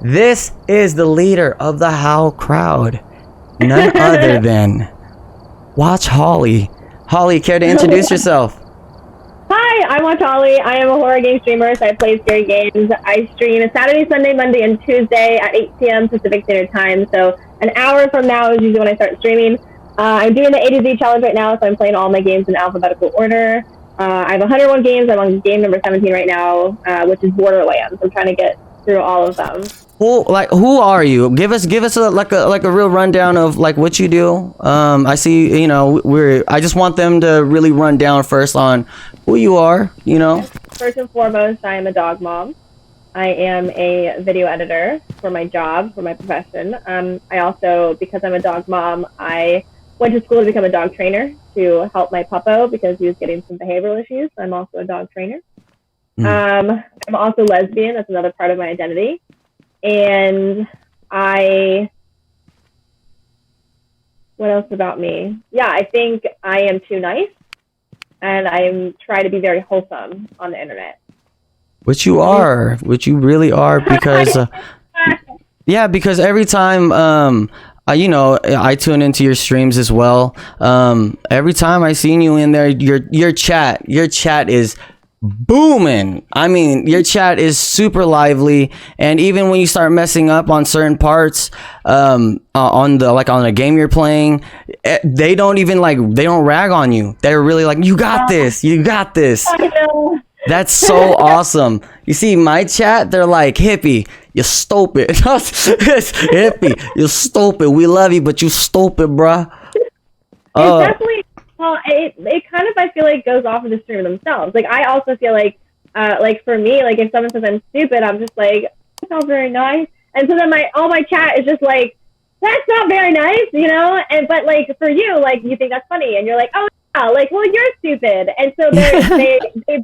This is the leader of the Howl Crowd, none other than Watch Hollie. Hollie, care to introduce yourself? Hi, I'm Watch Hollie. I am a horror game streamer, so I play scary games. I stream Saturday, Sunday, Monday, and Tuesday at 8 p.m. Pacific Standard Time. So an hour from now is usually when I start streaming. I'm doing the A to Z challenge right now, so I'm playing all my games in alphabetical order. I have 101 games. I'm on game number 17 right now, which is Borderlands. I'm trying to get through all of them. Who are you? Give us a real rundown of like what you do. I see, I just want them to really run down first on who you are, First and foremost, I am a dog mom. I am a video editor for my job, for my profession. I also, because I'm a dog mom, I went to school to become a dog trainer to help my puppo because he was getting some behavioral issues. I'm also a dog trainer. I'm also lesbian. That's another part of my identity. And what else about me? Yeah, I think I am too nice, and I try to be very wholesome on the internet. Which you really are, because because every time I tune into your streams as well. Every time I seen you in there, your chat is booming. I mean, your chat is super lively, and even when you start messing up on certain parts, on a game you're playing, they don't rag on you. They're really like, you got this. I know. That's so awesome. You see, my chat, they're like, hippie, you stupid. Hippie, you stupid. We love you, but you stupid, bruh. It's definitely, well, it kind of, I feel like, goes off of the streamer themselves. Like, I also feel like for me, like, if someone says I'm stupid, I'm just like, that sounds very nice. And so then all my chat is just like, that's not very nice, but like, for you, like, you think that's funny, and you're like, oh, yeah, like, well, you're stupid. And so they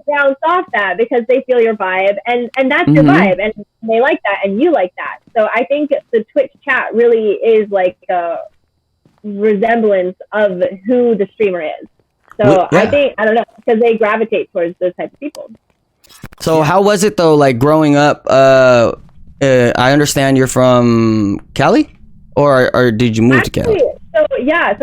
bounce off that because they feel your vibe, and that's your vibe, and they like that, and you like that. So I think the Twitch chat really is like a resemblance of who the streamer is. So I think, I don't know, because they gravitate towards those types of people. So how was it though, like growing up? I understand you're from Cali, or did you move to Cali? So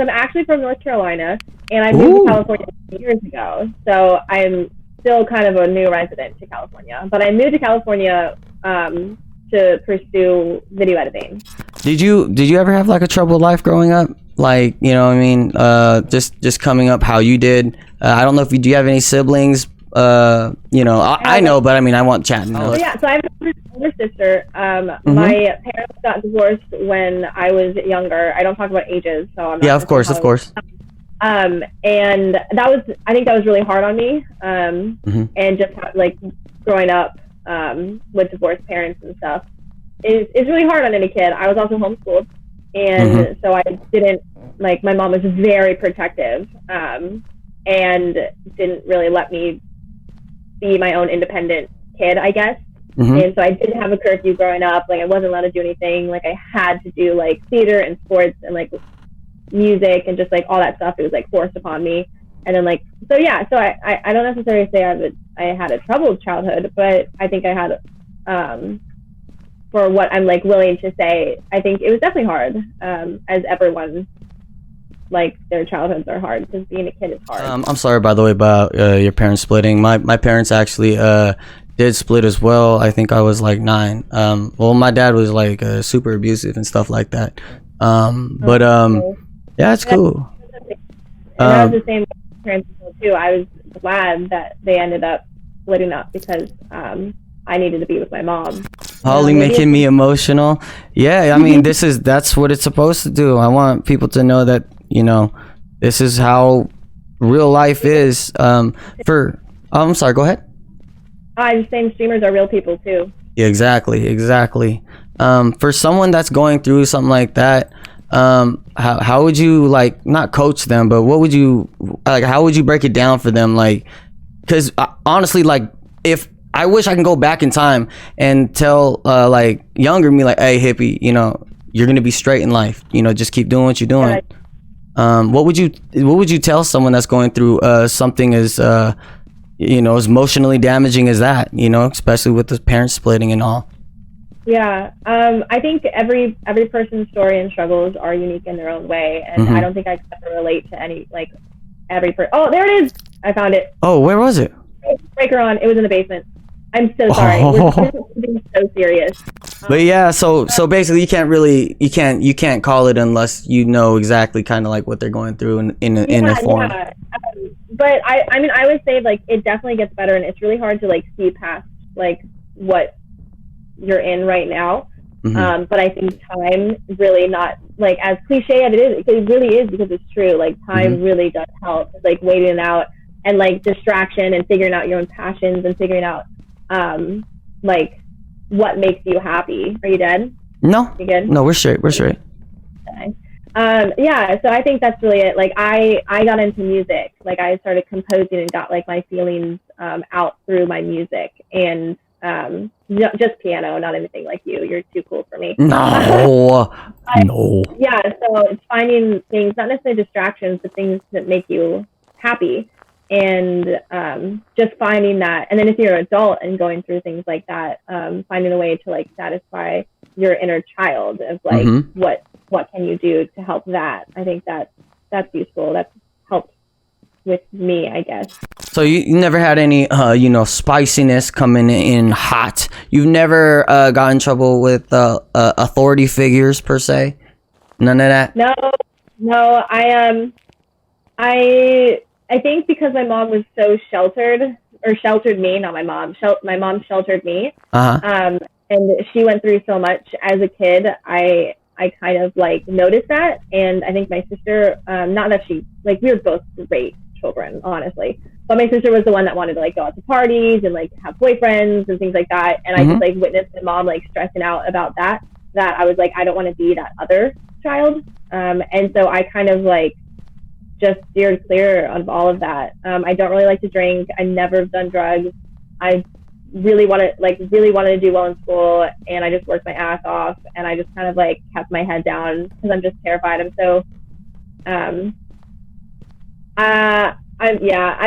I'm actually from North Carolina, and I moved to California years ago. So I'm still kind of a new resident to California, but I moved to California to pursue video editing. Did you ever have like a troubled life growing up? Like, just coming up how you did. I don't know if do you have any siblings? I know, but I mean, I want chat to know. So I have an older sister. My parents got divorced when I was younger. I don't talk about ages, so I'm not. Yeah, of course. And I think that was really hard on me. And just like growing up with divorced parents and stuff is really hard on any kid. I was also homeschooled, and so I didn't my mom was very protective, and didn't really let me be my own independent kid, I guess. And so I didn't have a curfew growing up. Like, I wasn't allowed to do anything. Like, I had to do like theater and sports and like music and just like all that stuff. It was like forced upon me. And then so I don't necessarily say I had a troubled childhood, but I think I had for what I'm like willing to say, I think it was definitely hard, as everyone, like, their childhoods are hard, because being a kid is hard. I'm sorry, by the way, about your parents splitting. My parents actually did split as well. I think I was like 9. My dad was like super abusive and stuff like that. Yeah, it's cool. I was the same with parents too. I was glad that they ended up splitting up because I needed to be with my mom. Hollie making me emotional. Yeah, I mean, that's what it's supposed to do. I want people to know that, this is how real life is. I'm sorry, go ahead. I'm just saying streamers are real people too. Yeah, exactly. For someone that's going through something like that, how would you not coach them, but what would you how would you break it down for them? Because honestly, if I wish I can go back in time and tell younger me, hey, hippie, you're gonna be straight in life. Just keep doing what you're doing. What would you tell someone that's going through something as as emotionally damaging as that, especially with the parents splitting and all? Yeah. I think every person's story and struggles are unique in their own way, and I don't think I could ever relate to any like every person. Oh, there it is. I found it. Oh, where was it? Breaker on. It was in the basement. I'm so sorry. Oh. We're being so serious. But yeah, so basically you can't call it unless you know exactly kind of like what they're going through in a form. Yeah. But I mean, I would say like it definitely gets better, and it's really hard to like see past like what you're in right now. But I think time really, not like as cliche as it is, it really is, because it's true. Like time really does help. It's like waiting it out, and like distraction, and figuring out your own passions, and figuring out like what makes you happy. Are you dead? No. You good? No, we're straight. We're straight. Okay. Yeah, so I think that's really it. Like I got into music. Like I started composing and got like my feelings out through my music, and just piano, not anything like you. You're too cool for me. No. No. Yeah, so it's finding things, not necessarily distractions, but things that make you happy, and just finding that. And then if you're an adult and going through things like that, finding a way to like satisfy your inner child of like what can you do to help that. I think that's useful. That's helped with me, I guess. So you never had any spiciness coming in hot. You've never got in trouble with authority figures per se. None of that. No. I think because my mom was so sheltered me, not my mom. My mom sheltered me. And she went through so much as a kid. I kind of like noticed that, and I think my sister, not that she, like, we were both great children, honestly, but my sister was the one that wanted to like go out to parties and like have boyfriends and things like that, and I just like witnessed my mom like stressing out about that I was like, I don't want to be that other child, and so I kind of like just steered clear of all of that. I don't really like to drink. I never have done drugs. I really wanted to do well in school, and I just worked my ass off, and I just kind of like kept my head down because I'm just terrified. I'm so I'm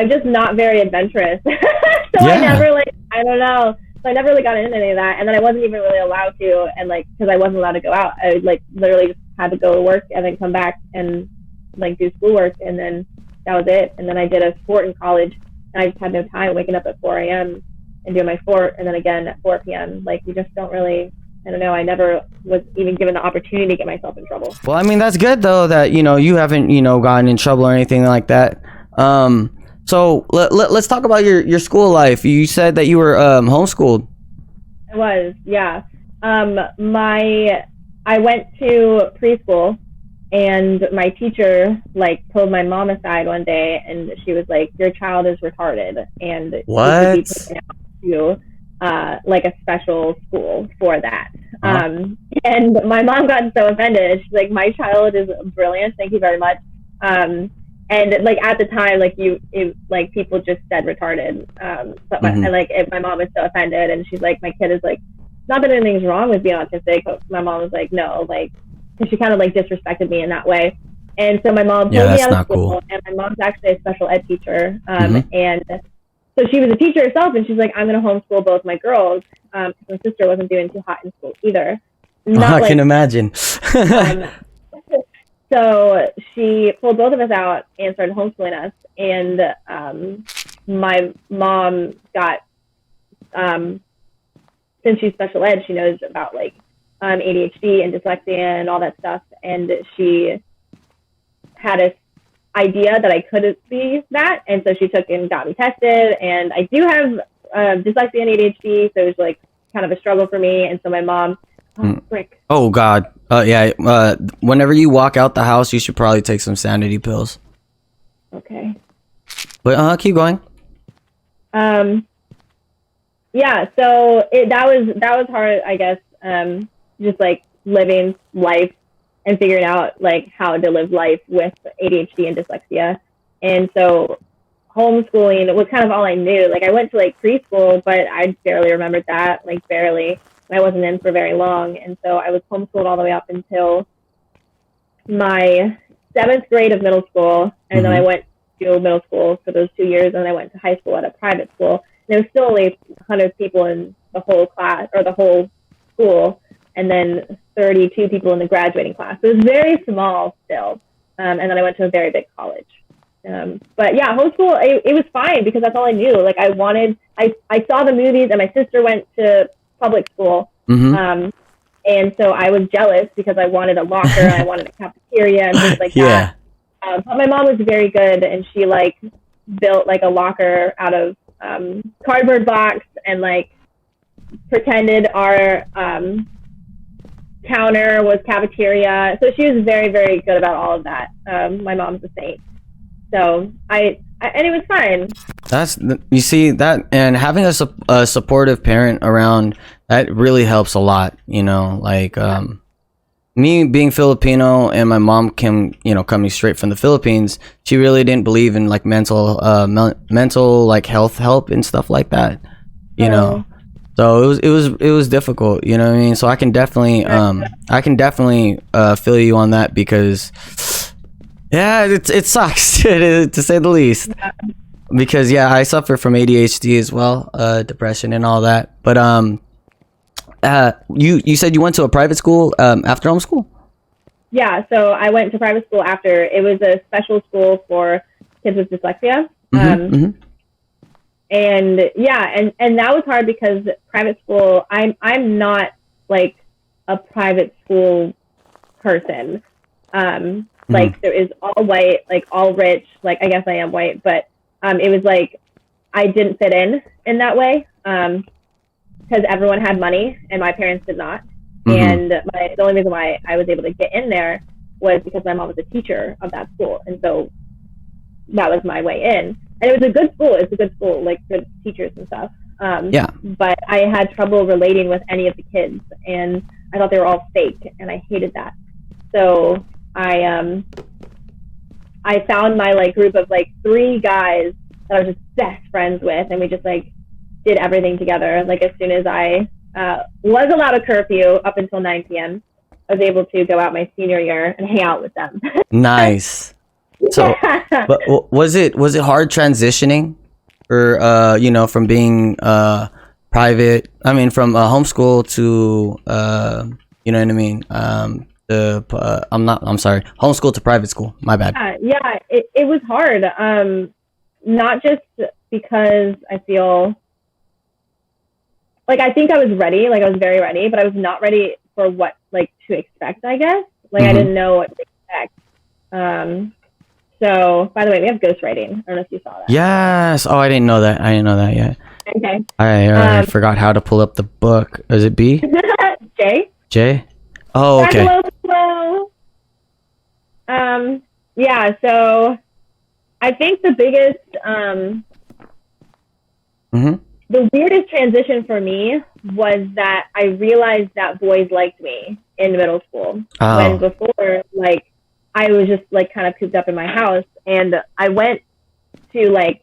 just not very adventurous. So I never I never really got into any of that, and then I wasn't even really allowed to, and like because I wasn't allowed to go out, I like literally just had to go to work and then come back and like do schoolwork, and then that was it. And then I did a sport in college, and I just had no time, waking up at 4 a.m. and doing my sport, and then again at 4 p.m. Like you just don't really, I don't know, I never was even given the opportunity to get myself in trouble. Well, I mean, that's good though that you haven't gotten in trouble or anything like that. So let's talk about your school life. You said that you were homeschooled. I was, yeah. I went to preschool, and my teacher like pulled my mom aside one day, and she was like, "Your child is retarded, and what? You should be taken out to like a special school for that." And my mom got so offended. She's like, "My child is brilliant. Thank you very much." And like at the time, like people just said retarded. But my mom was so offended, and she's like, "My kid is like, not that anything's wrong with being autistic." But my mom was like, "No," like, and she kind of like disrespected me in that way. And so my mom pulled me out of school, cool. And my mom's actually a special ed teacher. And so she was a teacher herself, and she's like, "I'm going to homeschool both my girls." Because my sister wasn't doing too hot in school either. I can imagine. So she pulled both of us out and started homeschooling us. And my mom got, since she's special ed, she knows about like ADHD and dyslexia and all that stuff. And she had a idea that I couldn't be that. And so she took and got me tested. And I do have dyslexia and ADHD. So it was like kind of a struggle for me. And so my mom, oh God. Yeah. Whenever you walk out the house, you should probably take some sanity pills. Okay. But keep going. Yeah. So that was hard, I guess. Just like living life and figuring out like how to live life with ADHD and dyslexia. And so homeschooling was kind of all I knew. Like I went to like preschool, but I barely remembered that, like barely. I wasn't in for very long. And so I was homeschooled all the way up until my 7th grade of middle school. And then I went to middle school for those 2 years. And then I went to high school at a private school. And there was still only 100 people in the whole class, or the whole school, and then 32 people in the graduating class. So it was very small still. And then I went to a very big college. But yeah, homeschool, it was fine because that's all I knew. Like I saw the movies, and my sister went to public school. Mm-hmm. And so I was jealous because I wanted a locker and I wanted a cafeteria and things like Yeah. that. But my mom was very good, and she like built like a locker out of cardboard box, and like pretended our counter was cafeteria. So she was very, very good about all of that. My mom's a saint. So and it was fine. You see that, and having a supportive parent around, that really helps a lot, you know, like me being Filipino and my mom coming straight from the Philippines, she really didn't believe in like mental like health help and stuff like that, you know. So it was difficult, you know what I mean? So I can definitely feel you on that, because yeah, it sucks to say the least. Yeah. Because yeah, I suffer from ADHD as well, depression and all that. But you said you went to a private school after homeschool? Yeah, so I went to private school after. It was a special school for kids with dyslexia. And yeah, and that was hard because private school, I'm not like a private school person. Like there is all white, like all rich, like I guess I am white, but it was like I didn't fit in that way, because everyone had money and my parents did not. And the only reason why I was able to get in there was because my mom was a teacher of that school, and so that was my way in. And it was a good school. It's a good school, like good teachers and stuff. But I had trouble relating with any of the kids, and I thought they were all fake, and I hated that. So I found my like group of like 3 guys that I was just best friends with, and we just like did everything together. Like as soon as I was allowed a curfew up until 9 p.m., I was able to go out my senior year and hang out with them. Nice. So, but was it hard transitioning, or from being private? I mean, from homeschool to you know what I mean? I'm sorry, homeschool to private school. My bad. Yeah, it was hard. Not just because I feel like I think I was ready, like I was very ready, but I was not ready for what like to expect, I guess. Like I didn't know what to expect. So by the way, we have ghostwriting. I don't know if you saw that. Yes. Oh, I didn't know that. Yet. Okay. I forgot how to pull up the book. Is it B? J? Oh, okay. Hello. Yeah, so I think the biggest the weirdest transition for me was that I realized that boys liked me in middle school. When before, like, I was just like kind of cooped up in my house, and I went to like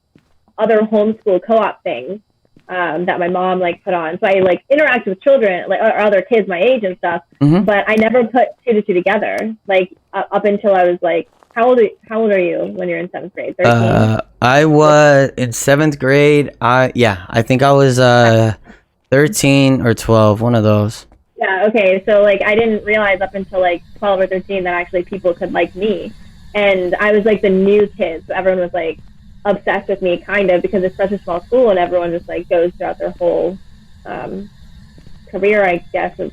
other homeschool co-op things that my mom like put on. So I like interacted with children, like or other kids my age and stuff. But I never put 2 to 2 together. Like up until I was like, how old are you when you're in 7th grade? 13? I was in 7th grade. I think I was 13 or 12, one of those. Yeah, okay. So like I didn't realize up until like 12 or 13 that actually people could like me. And I was like the new kid, so everyone was like obsessed with me, kind of, because it's such a small school and everyone just like goes throughout their whole career, I guess, of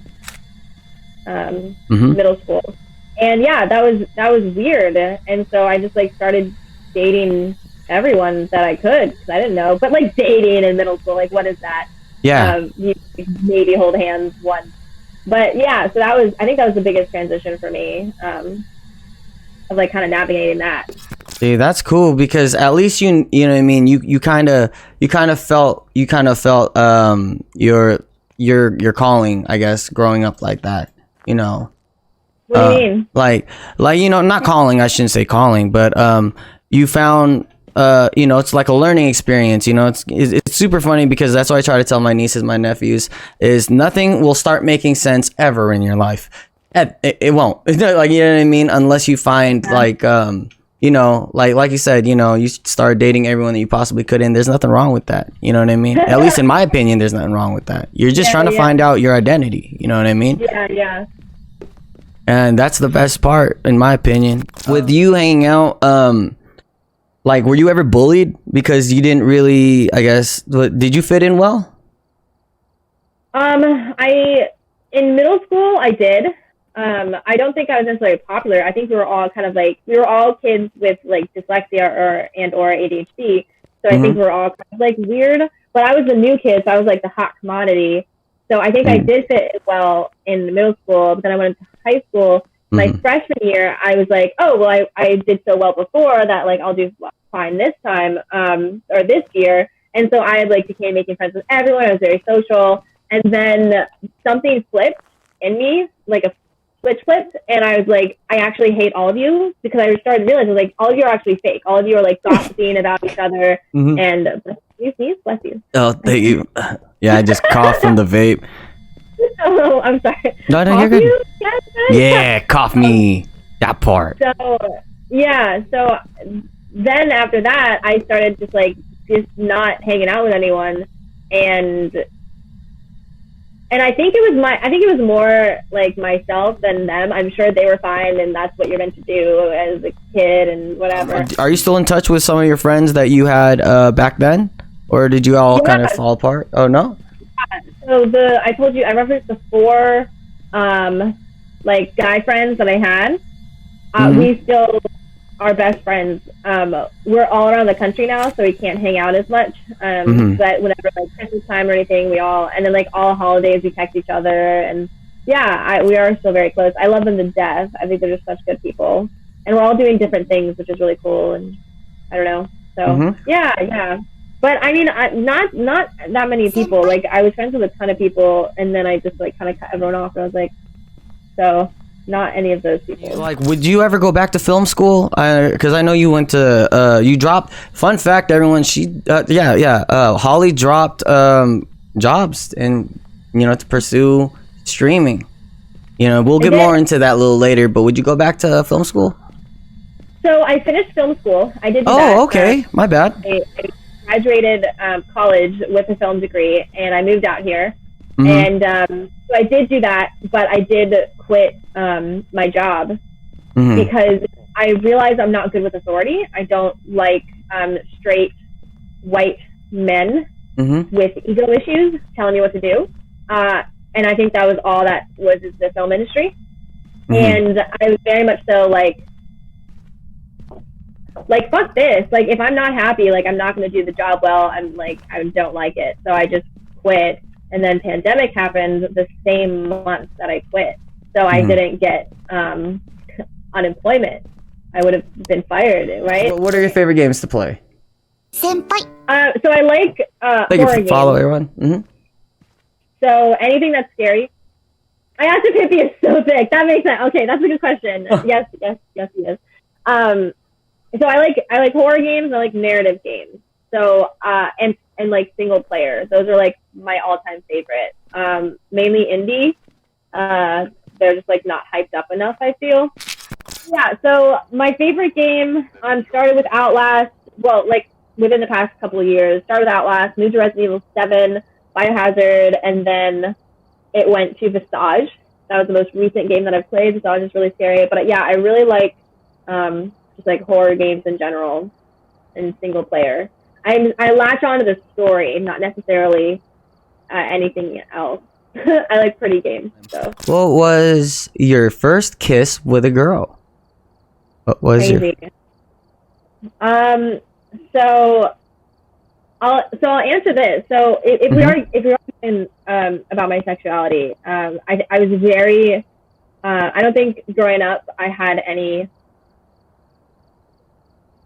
middle school. And yeah, that was weird. And so I just like started dating everyone that I could, because I didn't know. But like dating in middle school, like what is that? Yeah. You maybe hold hands once. But yeah, so I think that was the biggest transition for me, of like kind of navigating that. See, that's cool, because at least you know what I mean, you kind of felt your calling, I guess, growing up like that, you know. What do you mean? Like not calling, I shouldn't say calling, but you found it's like a learning experience, it's super funny, because that's what I try to tell my nieces, my nephews, is nothing will start making sense ever in your life. It won't. Like, you know what I mean? Unless you find like you know, like you said, you know, you start dating everyone that you possibly could, and there's nothing wrong with that. You know what I mean? At least in my opinion, there's nothing wrong with that. You're just trying to find out your identity. You know what I mean? Yeah. And that's the best part, in my opinion. With you hanging out, like, were you ever bullied because you didn't really, I guess, did you fit in well? In middle school, I did. I don't think I was necessarily popular. I think we were all kind of like, we were all kids with like dyslexia or ADHD. So I think we were all kind of like weird, but I was the new kid. So I was like the hot commodity. So I think I did fit well in middle school, but then I went to high school. My freshman year, I was like, oh, well, I did so well before that, like, I'll do fine this time, or this year. And so I like became making friends with everyone. I was very social. And then something flipped in me, like a switch flipped. And I was like, I actually hate all of you, because I started realizing, like, all of you are actually fake. All of you are like gossiping about each other. And bless you. Oh, thank you. Yeah, I just coughed from the vape. Oh, I'm sorry. No, you're good. Yeah, cough me. That part. So, yeah. So then after that, I started just not hanging out with anyone. And I think it was more like myself than them. I'm sure they were fine, and that's what you're meant to do as a kid and whatever. Are you still in touch with some of your friends that you had back then? Or did you all kind of fall apart? Oh, no? So I told you, I referenced the 4 like guy friends that I had. We still are best friends. We're all around the country now, so we can't hang out as much. But whenever like Christmas time or anything, and then like all holidays we text each other, and yeah, we are still very close. I love them to death. I think they're just such good people, and we're all doing different things, which is really cool. And I don't know, so yeah. But I mean, not that many people. Like, I was friends with a ton of people, and then I just like kind of cut everyone off. And I was like, so not any of those people. Like, would you ever go back to film school? Because I know you went to you dropped. Fun fact, everyone. Holly dropped jobs and to pursue streaming. We'll get more into that a little later. But would you go back to film school? So I finished film school. I did. Oh, okay. My bad. I graduated college with a film degree, and I moved out here. And so I did do that, but I did quit my job because I realized I'm not good with authority. I don't like straight white men with ego issues telling me what to do. And I think that was all that was the film industry. And I was very much so like, fuck this. Like, if I'm not happy, like, I'm not going to do the job well. I'm like, I don't like it. So I just quit. And then pandemic happened the same month that I quit. So I didn't get unemployment. I would have been fired, right? What are your favorite games to play? So I like horror games. Follow everyone. So anything that's scary. I asked if Hippie is so thick. That makes sense. Okay, that's a good question. Yes, he is. So I like horror games. I like narrative games. So and like single player. Those are like my all-time favorite. Mainly indie. They're just like not hyped up enough, I feel. Yeah. So my favorite game started with Outlast. Well, like within the past couple of years, started with Outlast, moved to Resident Evil 7, Biohazard, and then it went to Visage. That was the most recent game that I've played. Visage is really scary. But yeah, I really like just like horror games in general and single player. I latch on to the story, not necessarily anything else. I like pretty games. So. What was your first kiss with a girl? What was Crazy. So I'll answer this. So if we are talking about my sexuality, I was very I don't think growing up I had any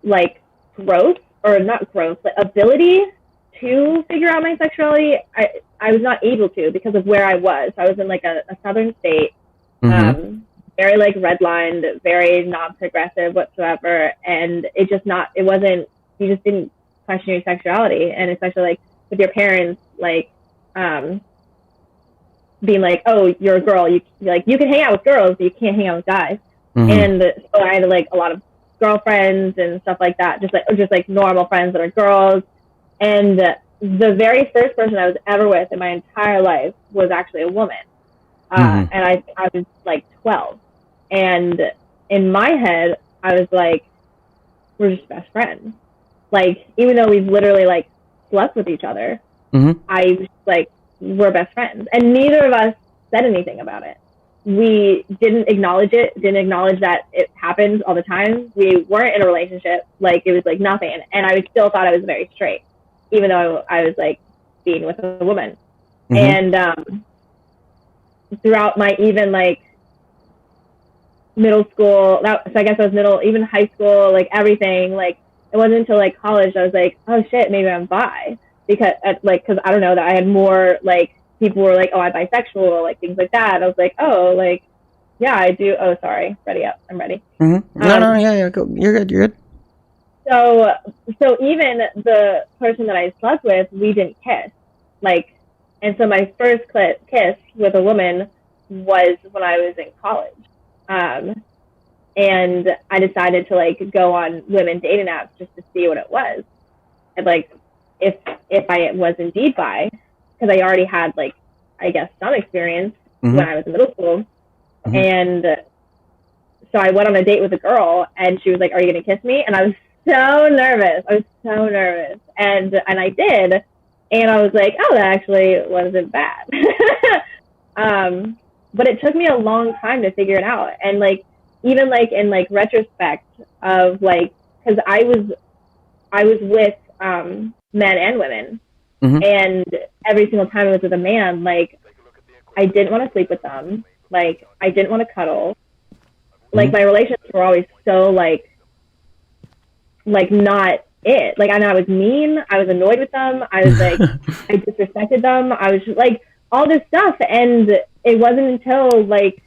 like growth, or not growth, but ability to figure out my sexuality. I was not able to because of where I was. I was in like a southern state, very like redlined, very non-progressive whatsoever, and you just didn't question your sexuality, and especially like with your parents, like being like, oh, you're a girl, you can hang out with girls, but you can't hang out with guys. And so I had like a lot of girlfriends and stuff like that, just like normal friends that are girls. And the very first person I was ever with in my entire life was actually a woman. And I was like 12. And in my head, I was like, we're just best friends. Like, even though we've literally like slept with each other, I was like, we're best friends. And neither of us said anything about it. We didn't acknowledge it, didn't acknowledge that it happens all the time. We weren't in a relationship. Like, it was like nothing. And I still thought I was very straight, even though I was like being with a woman. And throughout my even like middle school, so I guess I was even high school, like everything, like it wasn't until like college I was like, oh shit, maybe I'm bi, because I don't know, that I had more like people were like, oh, I'm bisexual, or like things like that. I was like, oh, like yeah, I do. Oh, sorry, ready up, I'm ready. Yeah, go. You're good. So even the person that I slept with, we didn't kiss, like, and so my first kiss with a woman was when I was in college. And I decided to like go on women dating apps just to see what it was. And like, if I was indeed bi, because I already had like, I guess some experience when I was in middle school. And so I went on a date with a girl and she was like, are you going to kiss me? And I was so nervous. And I did. And I was like, oh, that actually wasn't bad. But it took me a long time to figure it out. And like, even like in like retrospect of like, because I was with men and women, and every single time I was with a man, like I didn't want to sleep with them, like I didn't want to cuddle, like my relationships were always so like not it. Like I was mean, I was annoyed with them, I was like I disrespected them, I was just, like all this stuff. And it wasn't until like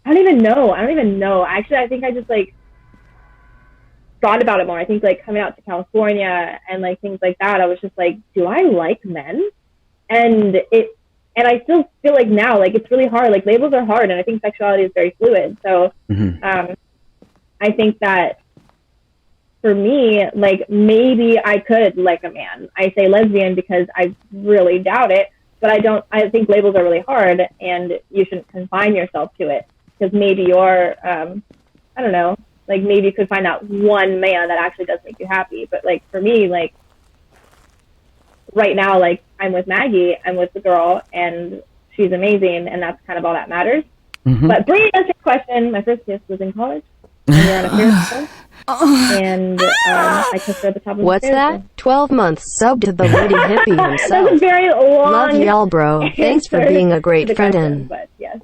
I don't even know. Actually, I think I just like thought about it more. I think like coming out to California and like things like that, I was just like, do I like men? And I still feel like now, like it's really hard. Like labels are hard, and I think sexuality is very fluid. So I think that for me, like maybe I could like a man. I say lesbian because I really doubt it, but I think labels are really hard, and you shouldn't confine yourself to it, because maybe you're, I don't know, like maybe you could find out one man that actually does make you happy. But like for me, like right now, like I'm with Maggie, I'm with the girl, and she's amazing, and that's kind of all that matters. But bringing us to your question, my first kiss was in college, and we were on a Ferris wheel, and I kissed her at the top of What's the that? 12 months sub to the lady hippie himself. That's a very long. Love y'all, bro. Thanks for being a great friend. Question, but yes.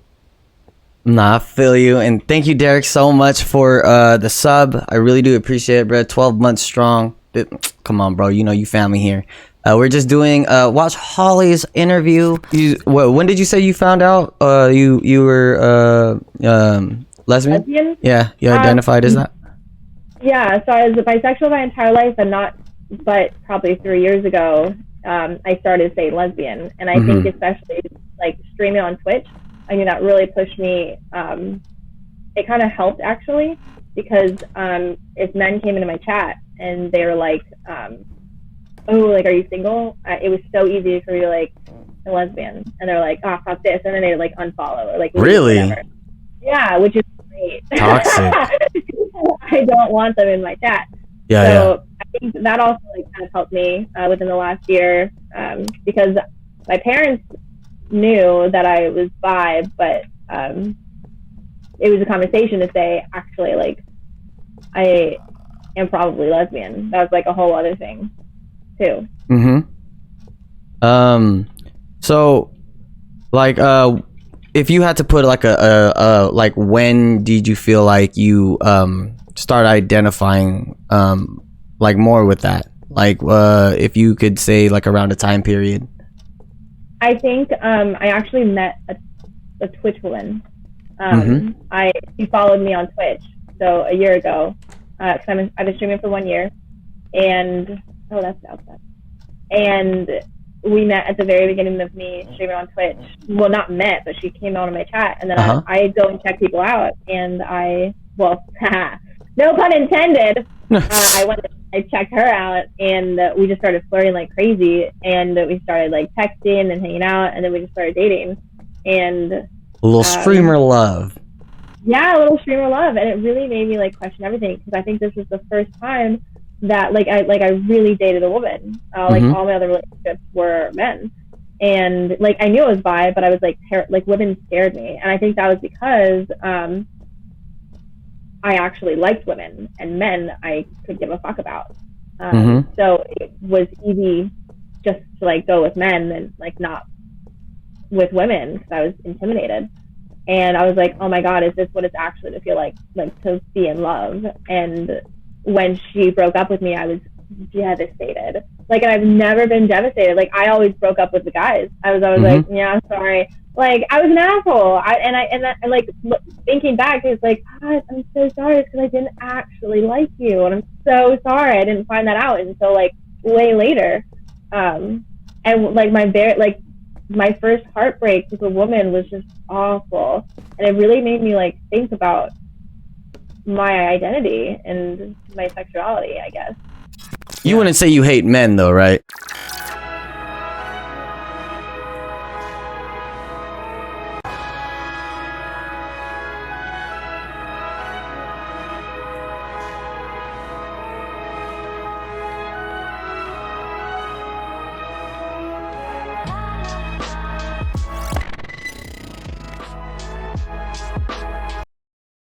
Nah, I feel you. And thank you, Derek, so much for the sub. I really do appreciate it, bro. 12 months strong. Come on, bro. You know you family here. We're just doing Watch Hollie's interview. When did you say you found out you were lesbian? Yeah, you identified as that? Yeah, so I was bisexual my entire life, but probably 3 years ago, I started saying lesbian. And I think especially like streaming on Twitch, I mean, that really pushed me. It kind of helped actually, because if men came into my chat and they were like, oh, like, are you single? It was so easy for me to like, a lesbian. And they're like, oh, fuck this. And then they like unfollow or like, really? Whatever. Yeah, which is great. Toxic. I don't want them in my chat. So I think that also like kind of helped me within the last year, because my parents knew that I was bi, but it was a conversation to say, actually, like, I am probably lesbian. That was like a whole other thing too. So like if you had to put like a like, when did you feel like you start identifying like more with that, like if you could say like around a time period? I think I actually met a Twitch woman. She followed me on Twitch, so a year ago, because I've been streaming for 1 year, and that's outside. And we met at the very beginning of me streaming on Twitch. Well, not met, but she came on my chat, and then I go and check people out, and no pun intended. I checked her out, and we just started flirting like crazy, and we started like texting and hanging out, and then we just started dating, and a little streamer love. Yeah, a little streamer love, and it really made me like question everything, because I think this was the first time that I really dated a woman. Like all my other relationships were men, and like I knew I was bi, but I was like women scared me, and I think that was because I actually liked women, and men I could give a fuck about. So it was easy just to like go with men and like not with women, because I was intimidated. And I was like, oh my God, is this what it's actually to feel like to be in love? And when she broke up with me, I was devastated. Like, and I've never been devastated. Like, I always broke up with the guys. I was always like, yeah, sorry. Like, I was an asshole. And like thinking back, it's like, God, I'm so sorry, because I didn't actually like you, and I'm so sorry. I didn't find that out until like way later. And like my first heartbreak with a woman was just awful, and it really made me like think about my identity and my sexuality, I guess. You wouldn't say you hate men though, right?